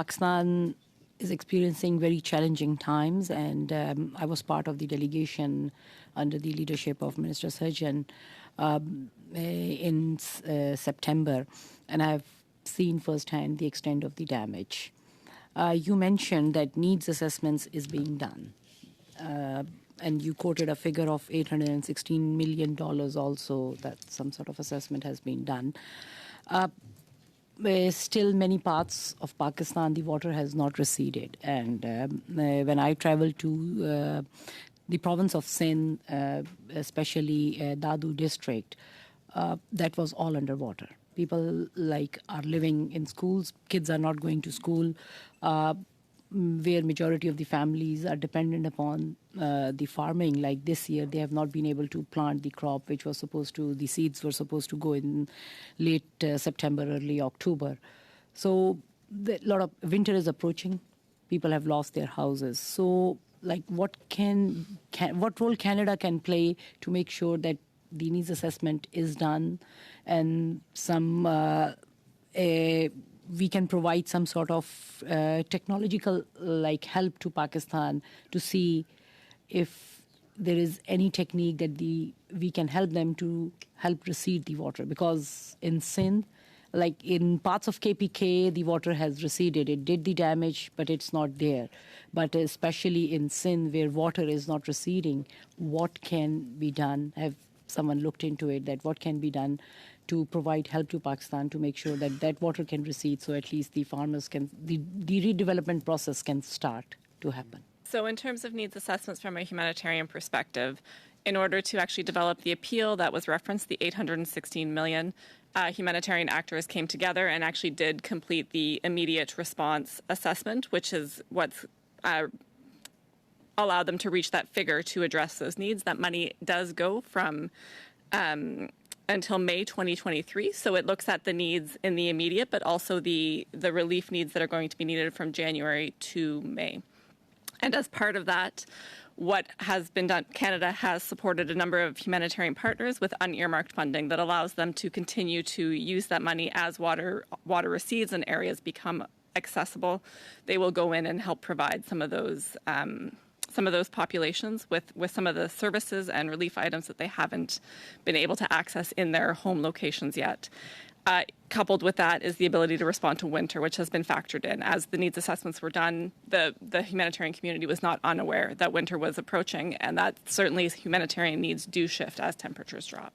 Pakistan is experiencing very challenging times, and I was part of the delegation under the leadership of Minister Surgeon in September, and I've seen firsthand the extent of the damage. You mentioned that needs assessments is being done, and you quoted a figure of $816 million also, that some sort of assessment has been done. Still, many parts of Pakistan, the water has not receded. And when I traveled to the province of Sindh, especially Dadu district, that was all underwater. People are living in schools, kids are not going to school, where majority of the families are dependent upon the farming. Like this year, they have not been able to plant the crop, which was the seeds were supposed to go in late September, early October. So a lot of winter is approaching. People have lost their houses. So what role Canada can play to make sure that the needs assessment is done, and we can provide some sort of technological help to Pakistan to see if there is any technique that we can help them to help recede the water. Because in Sindh, in parts of KPK, the water has receded. It did the damage, but it's not there. But especially in Sindh, where water is not receding, what can be done? Have someone looked into it, that what can be done to provide help to Pakistan to make sure that that water can recede, so at least the farmers can, the redevelopment process can start to happen? So in terms of needs assessments from a humanitarian perspective, in order to actually develop the appeal that was referenced, the $816 million, humanitarian actors came together and actually did complete the immediate response assessment, which is what's allowed them to reach that figure to address those needs. That money does go from until May 2023. So it looks at the needs in the immediate, but also the relief needs that are going to be needed from January to May. And as part of that, what has been done, Canada has supported a number of humanitarian partners with unearmarked funding that allows them to continue to use that money as water recedes and areas become accessible. They will go in and help provide some of those populations with some of the services and relief items that they haven't been able to access in their home locations yet. Coupled with that is the ability to respond to winter, which has been factored in. As the needs assessments were done, the humanitarian community was not unaware that winter was approaching, and that certainly humanitarian needs do shift as temperatures drop.